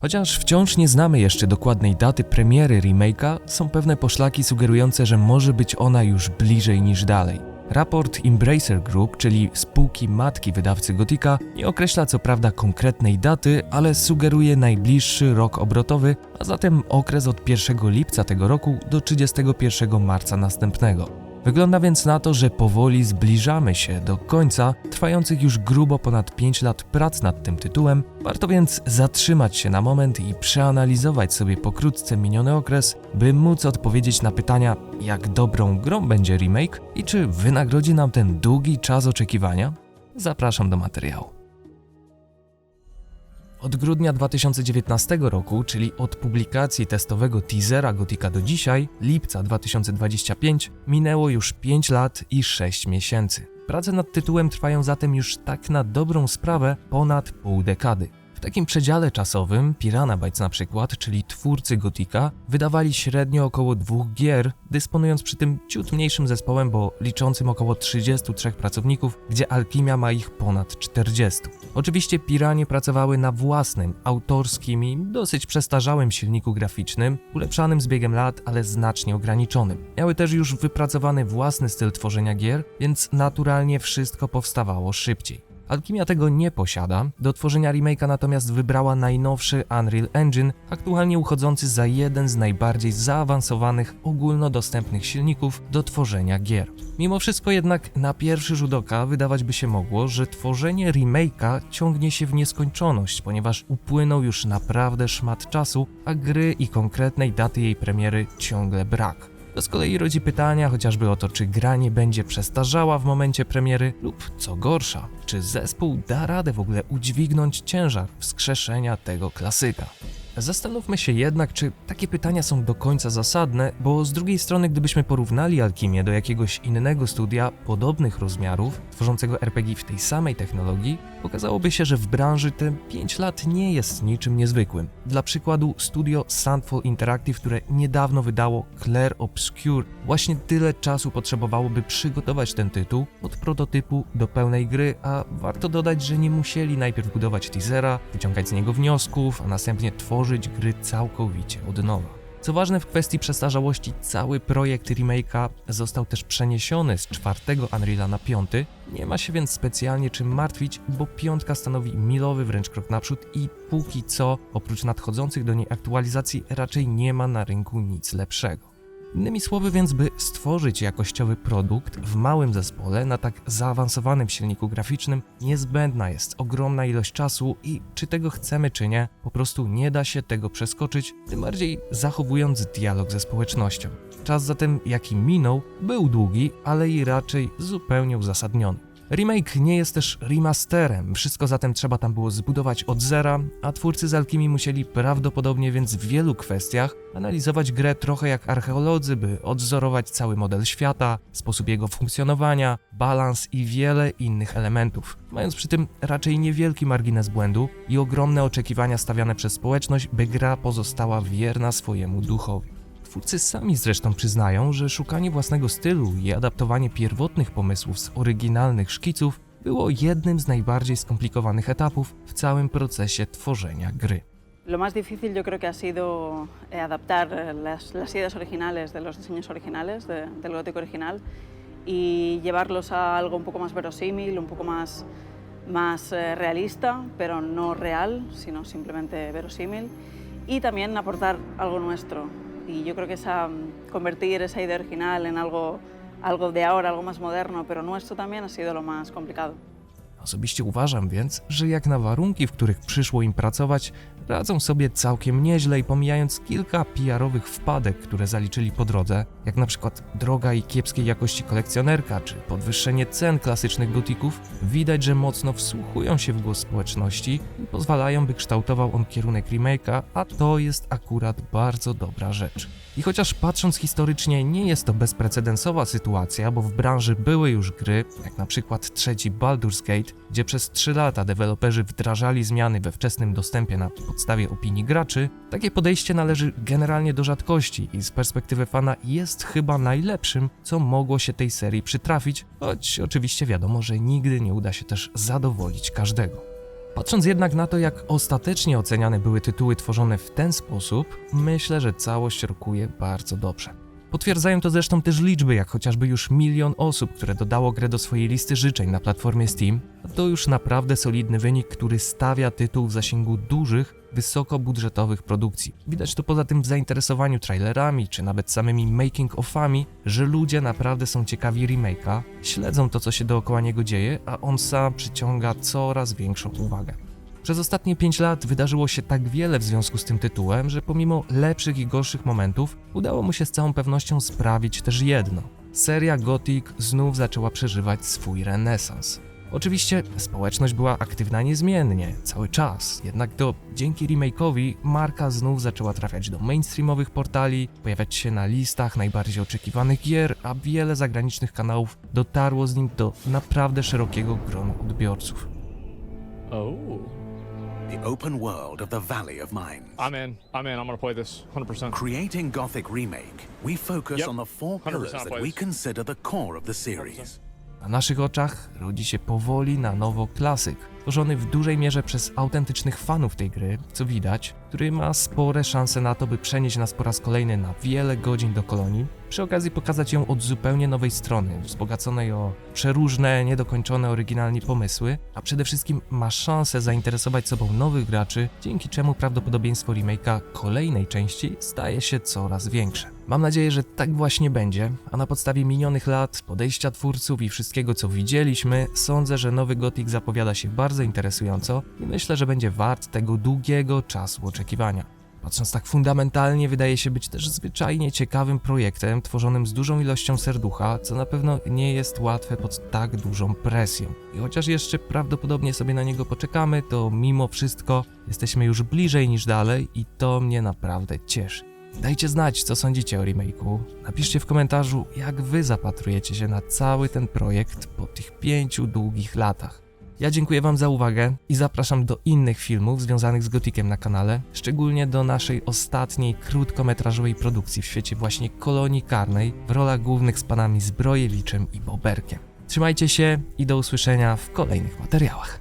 Chociaż wciąż nie znamy jeszcze dokładnej daty premiery remake'a, są pewne poszlaki sugerujące, że może być ona już bliżej niż dalej. Raport Embracer Group, czyli spółki matki wydawcy Gothica, nie określa co prawda konkretnej daty, ale sugeruje najbliższy rok obrotowy, a zatem okres od 1 lipca tego roku do 31 marca następnego. Wygląda więc na to, że powoli zbliżamy się do końca trwających już grubo ponad 5 lat prac nad tym tytułem. Warto więc zatrzymać się na moment i przeanalizować sobie pokrótce miniony okres, by móc odpowiedzieć na pytania, jak dobrą grą będzie remake i czy wynagrodzi nam ten długi czas oczekiwania? Zapraszam do materiału. Od grudnia 2019 roku, czyli od publikacji testowego teasera Gothica do dzisiaj, lipca 2025, minęło już 5 lat i 6 miesięcy. Prace nad tytułem trwają zatem już tak na dobrą sprawę ponad pół dekady. W takim przedziale czasowym Piranha Bytes na przykład, czyli twórcy Gothica, wydawali średnio około 2 gier, dysponując przy tym ciut mniejszym zespołem, bo liczącym około 33 pracowników, gdzie Alchemia ma ich ponad 40. Oczywiście Piranie pracowały na własnym, autorskim i dosyć przestarzałym silniku graficznym, ulepszanym z biegiem lat, ale znacznie ograniczonym. Miały też już wypracowany własny styl tworzenia gier, więc naturalnie wszystko powstawało szybciej. Alchemia tego nie posiada, do tworzenia remake'a natomiast wybrała najnowszy Unreal Engine, aktualnie uchodzący za jeden z najbardziej zaawansowanych ogólnodostępnych silników do tworzenia gier. Mimo wszystko jednak na pierwszy rzut oka wydawać by się mogło, że tworzenie remake'a ciągnie się w nieskończoność, ponieważ upłynął już naprawdę szmat czasu, a gry i konkretnej daty jej premiery ciągle brak. To z kolei rodzi pytania chociażby o to, czy gra nie będzie przestarzała w momencie premiery lub, co gorsza, czy zespół da radę w ogóle udźwignąć ciężar wskrzeszenia tego klasyka. Zastanówmy się jednak, czy takie pytania są do końca zasadne, bo z drugiej strony gdybyśmy porównali Alchemię do jakiegoś innego studia podobnych rozmiarów, tworzącego RPG w tej samej technologii, okazałoby się, że w branży te 5 lat nie jest niczym niezwykłym. Dla przykładu studio Sandfall Interactive, które niedawno wydało Clair Obscur, właśnie tyle czasu potrzebowało, by przygotować ten tytuł od prototypu do pełnej gry, a warto dodać, że nie musieli najpierw budować teasera, wyciągać z niego wniosków, a następnie tworzyć gry całkowicie od nowa. Co ważne, w kwestii przestarzałości cały projekt remake'a został też przeniesiony z 4 Unreal'a na 5. Nie ma się więc specjalnie czym martwić, bo 5 stanowi milowy wręcz krok naprzód i póki co, oprócz nadchodzących do niej aktualizacji, raczej nie ma na rynku nic lepszego. Innymi słowy więc, by stworzyć jakościowy produkt w małym zespole na tak zaawansowanym silniku graficznym, niezbędna jest ogromna ilość czasu i czy tego chcemy czy nie, po prostu nie da się tego przeskoczyć, tym bardziej zachowując dialog ze społecznością. Czas zatem, jaki minął, był długi, ale i raczej zupełnie uzasadniony. Remake nie jest też remasterem, wszystko zatem trzeba tam było zbudować od zera, a twórcy z Alchemii musieli prawdopodobnie więc w wielu kwestiach analizować grę trochę jak archeolodzy, by odwzorować cały model świata, sposób jego funkcjonowania, balans i wiele innych elementów, mając przy tym raczej niewielki margines błędu i ogromne oczekiwania stawiane przez społeczność, by gra pozostała wierna swojemu duchowi. Twórcy sami zresztą przyznają, że szukanie własnego stylu i adaptowanie pierwotnych pomysłów z oryginalnych szkiców było jednym z najbardziej skomplikowanych etapów w całym procesie tworzenia gry. Lo más difícil yo creo que ha sido adaptar las ideas originales de los diseños originales del gótico original y llevarlos a algo un poco más verosímil, un poco más realista, pero no real, sino simplemente verosímil, y también aportar algo nuestro. Y yo creo que convertir esa idea original en algo de ahora, algo más moderno, pero nuestro también ha sido lo más complicado. Osobiście uważam więc, że jak na warunki, w których przyszło im pracować, radzą sobie całkiem nieźle i pomijając kilka PR-owych wpadek, które zaliczyli po drodze, jak na przykład droga i kiepskiej jakości kolekcjonerka, czy podwyższenie cen klasycznych gotików, widać, że mocno wsłuchują się w głos społeczności i pozwalają, by kształtował on kierunek remake'a, a to jest akurat bardzo dobra rzecz. I chociaż patrząc historycznie nie jest to bezprecedensowa sytuacja, bo w branży były już gry, jak na przykład trzeci Baldur's Gate, gdzie przez 3 lata deweloperzy wdrażali zmiany we wczesnym dostępie na podstawie opinii graczy, takie podejście należy generalnie do rzadkości i z perspektywy fana jest chyba najlepszym, co mogło się tej serii przytrafić, choć oczywiście wiadomo, że nigdy nie uda się też zadowolić każdego. Patrząc jednak na to, jak ostatecznie oceniane były tytuły tworzone w ten sposób, myślę, że całość rokuje bardzo dobrze. Potwierdzają to zresztą też liczby, jak chociażby już 1 milion osób, które dodało grę do swojej listy życzeń na platformie Steam. A to już naprawdę solidny wynik, który stawia tytuł w zasięgu dużych, wysokobudżetowych produkcji. Widać to poza tym w zainteresowaniu trailerami, czy nawet samymi making-offami, że ludzie naprawdę są ciekawi remake'a, śledzą to, co się dookoła niego dzieje, a on sam przyciąga coraz większą uwagę. Przez ostatnie 5 lat wydarzyło się tak wiele w związku z tym tytułem, że pomimo lepszych i gorszych momentów udało mu się z całą pewnością sprawić też jedno. Seria Gothic znów zaczęła przeżywać swój renesans. Oczywiście społeczność była aktywna niezmiennie, cały czas, jednak to dzięki remake'owi marka znów zaczęła trafiać do mainstreamowych portali, pojawiać się na listach najbardziej oczekiwanych gier, a wiele zagranicznych kanałów dotarło z nim do naprawdę szerokiego grona odbiorców. Oh. The open world of the Valley of Mines. I'm in. I'm gonna play this 100%. Creating Gothic Remake, we focus Yep. on the 4 100% pillars that we please. consider the core of the series. Na naszych oczach rodzi się powoli na nowo klasyk, tworzony w dużej mierze przez autentycznych fanów tej gry, co widać, który ma spore szanse na to, by przenieść nas po raz kolejny na wiele godzin do kolonii, przy okazji pokazać ją od zupełnie nowej strony, wzbogaconej o przeróżne, niedokończone oryginalnie pomysły, a przede wszystkim ma szansę zainteresować sobą nowych graczy, dzięki czemu prawdopodobieństwo remake'a kolejnej części staje się coraz większe. Mam nadzieję, że tak właśnie będzie, a na podstawie minionych lat, podejścia twórców i wszystkiego, co widzieliśmy, sądzę, że nowy Gothic zapowiada się bardzo interesująco i myślę, że będzie wart tego długiego czasu oczekiwania. Patrząc tak fundamentalnie, wydaje się być też zwyczajnie ciekawym projektem, tworzonym z dużą ilością serducha, co na pewno nie jest łatwe pod tak dużą presją. I chociaż jeszcze prawdopodobnie sobie na niego poczekamy, to mimo wszystko jesteśmy już bliżej niż dalej i to mnie naprawdę cieszy. Dajcie znać, co sądzicie o remake'u. Napiszcie w komentarzu, jak wy zapatrujecie się na cały ten projekt po tych 5 długich latach. Ja dziękuję wam za uwagę i zapraszam do innych filmów związanych z Gothiciem na kanale, szczególnie do naszej ostatniej krótkometrażowej produkcji w świecie właśnie kolonii karnej w rolach głównych z panami Zbrojewiczem i Boberkiem. Trzymajcie się i do usłyszenia w kolejnych materiałach.